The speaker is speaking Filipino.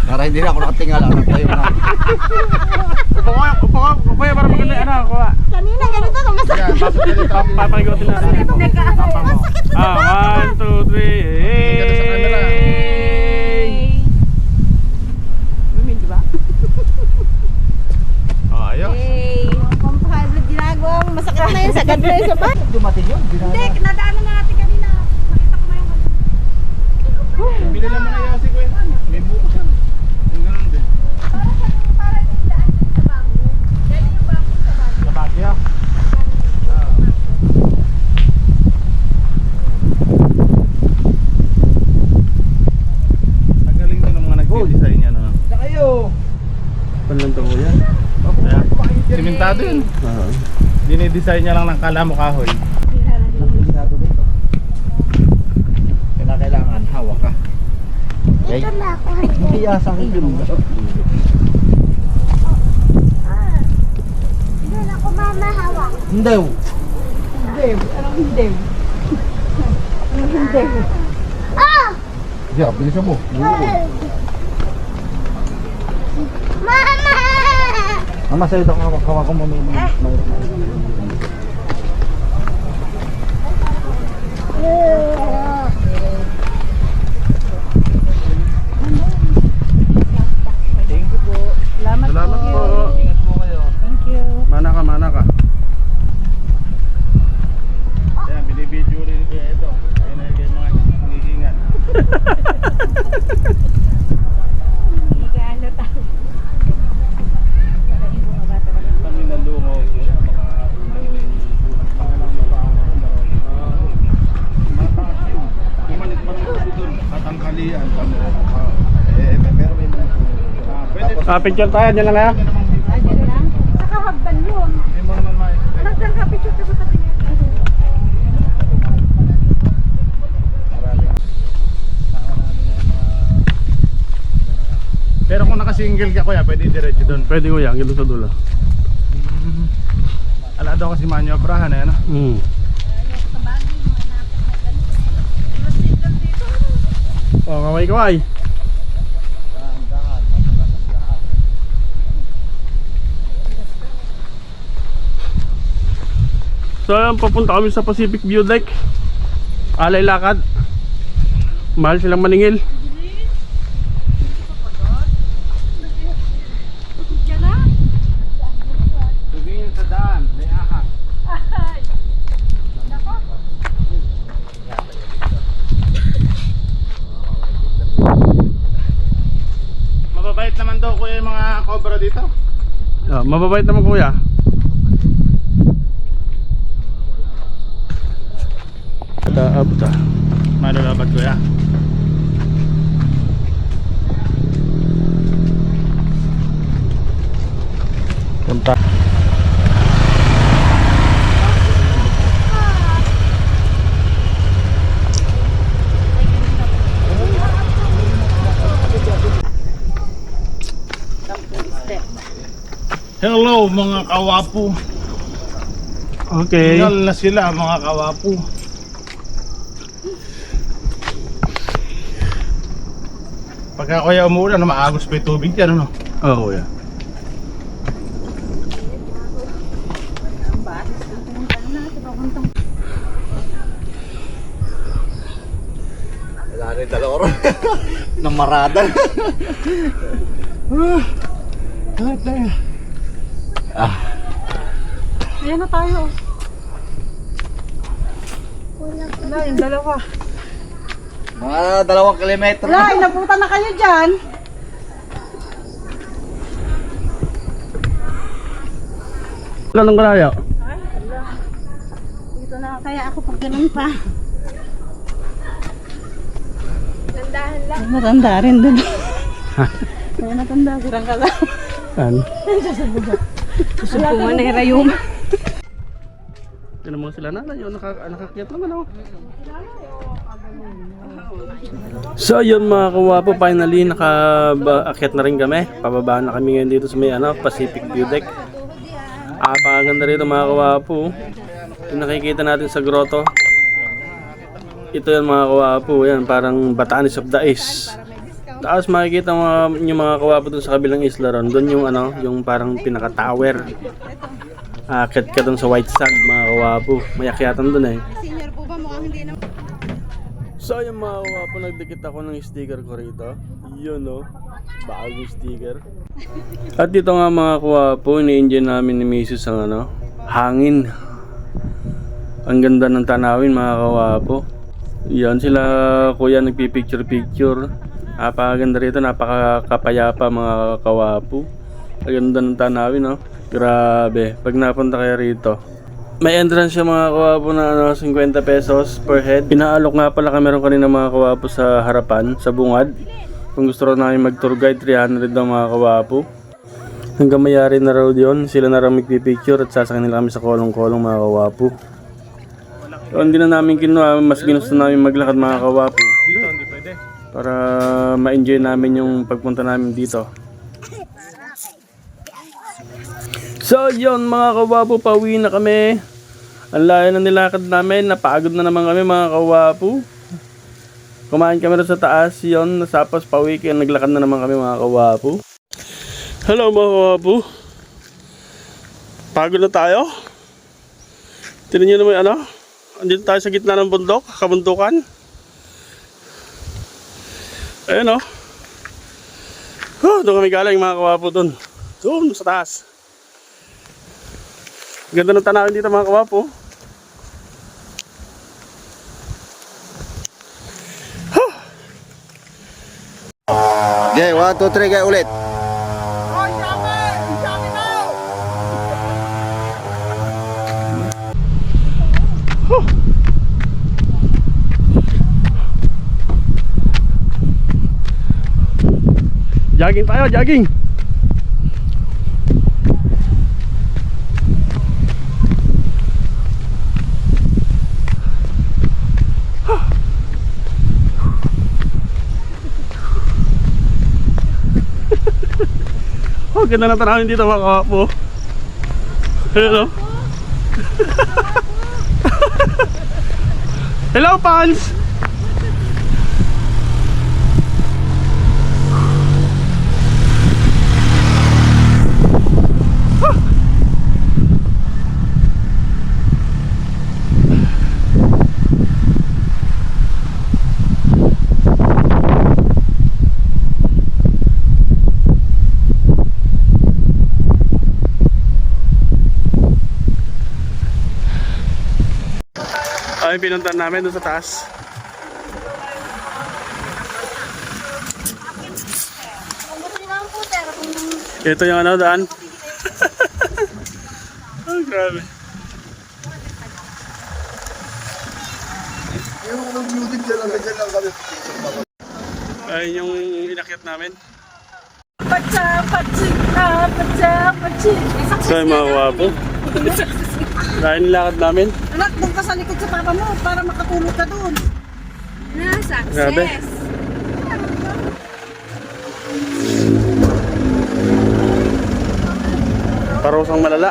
Para hindi na ako nakatingala. Tayo na. Upo ko, para maganda yung ano, kuha. Kanina ganito ka masakit. Yan, pasok dito yung traffic. Papagotin natin. Papa mo. 1, 2, 3, Tingnan sa camera. hey! Di ba? Oh, ayos. Hey, kumpadlo ginagawang masakit na yun sa gadre sa ba? Dumating yun. Hindi, nadaanan na natin kanina. Nakita ko na yung Bili naman na yasi ko yan. May buko siya. Yung ganun din. para yung daan sa bangko. Yan yung bangko sa bangko. Sa Baguio. Ang galing din ng mga nag-design niya. No? Kayo! Panlang to yan. Kaya, simentado yun. Dinidesign niya lang ng kalamo kahoy. Kailangan hawak ka. Okay? Ito na ako. Hindi asa akin yun. Hindi na ako mamahawak. Hindi. Hindi. Anong hindi? Anong hindi? Ah! Yeah, bilisan mo. Mama! Mama, sa'yo ito ang hawak ko mo. Salamat po. Ingat po kayo. Thank you. Mana ka. Ayan, binibidyo rin ko ito. Ayun na yung mga nangihingan. Magkano tayo? Kami nalungaw ko. Unang pangalang mataas yun. Pumalit pa ng doon. Katangkalian. Pero may mga pwede. Picture tayo, dyan lang kaya. Ay, dyan lang. Saka hagdan yun. Hindi mo naman ma-expect. Nagdan ka picture ka sa tabi niya. Pero kung naka-single ka kuya, pwede diretso doon. Pwede ko yan, gilo sa dulo. Ala daw kasi manyobrahan eh, ano? Oh, kaway. So, ayan, papunta kami sa Pacific View Deck. Alay lakad. Mahal silang maningil. Tumingin sa daan, may ahas. Mababait naman daw kuya yung mga cobra dito. Ah, mababait naman kuya. Abta. Malalabat kuya. Punta. Hello mga kawapo. Okay. Tingnan na sila mga kawapo. Pagka kuya umuulan, maagos pa yung tubig yan, ano? Oo, kuya. Wala rin dalawang oras. Namarada. Ayan na tayo. Wala, yung dalawa. Mga 2 kilometro. Wala, inabutan na kayo dyan. Wala nang kalayo. Ay, wala. Dito na kaya ako pag ganun pa. Tandahan lang. Matanda rin dun. May matanda, sirang ka lang. Saan? Gusto ko man ay rayong. Tinan mo sila na, yun, nakakiyat naman ako. So yun mga kawapo, finally nakaakyat na rin kami. Pababa na kami ngayon dito sa may Pacific View Deck. Pakaganda rito mga kawapo. Yung nakikita natin sa grotto. Ito yan mga kawapo, yan parang Batanes of the East. Tapos makikita mo yung mga kawapo dun sa kabilang isla ron. Doon yung ano, yung parang pinaka-tower. Akit ka dun sa White Sand, mga kawapo. May akyatan dun eh. Senior po ba? Mukhang hindi na. So yung mga kawapo, nagdikit ako ng sticker ko rito. Yun no, bagong sticker. At dito nga mga kawapo, ini-enjoy namin ni Mrs. ang ano, hangin. Ang ganda ng tanawin mga kawapo. Yan sila kuya nagpipicture-picture. Napakaganda rito, napakakapayapa mga kawapo. Ang ganda ng tanawin no. Grabe, pag napunta kayo rito. May entrance yung mga kawapo na ano, 50 pesos per head. Pinaalok nga pala kami rin kanina mga kawapo sa harapan, sa bungad. Kung gusto rin namin mag-tour guide, 300 daw mga kawapo. Hanggang mayari na raw yun, sila na raw magpipicture at sasakay nila kami sa kolong-kolong mga kawapo. So, hindi na namin kinuha, mas ginusto namin maglakad mga kawapo. Dito, hindi pwede. Para ma-enjoy namin yung pagpunta namin dito. So yun mga kawapo, pauwi na kami. Ang layo na nilakad namin, napagod na naman kami mga kawapo. Kumain kami rin sa taas, yun, nasapos pauwi kaya naglakad na naman kami mga kawapo. Hello mga kawapo. Pagod na tayo. Tignan nyo naman ano, andito tayo sa gitna ng bundok, kabundukan. Ayan o. Doon kami galing mga kawapo dun. Doon sa taas. Ganda ng tanawin dito mga kawapo. Okay, 1, 2, 3, kaya ulit. Jogging tayo, jogging. Oh, ganda na tanawin dito mga kawapo. Hello. Hello, Pans. Ay, pinuntan namin doon sa taas. Ito yung ano, daan. Oh, grabe. Ayun yung inakyat namin. So, yung mga wapo. Dahil nilakad namin. Anak, doon ka sa likod sa papa mo para makatulog ka doon. Success! Grabe. Parosang malala.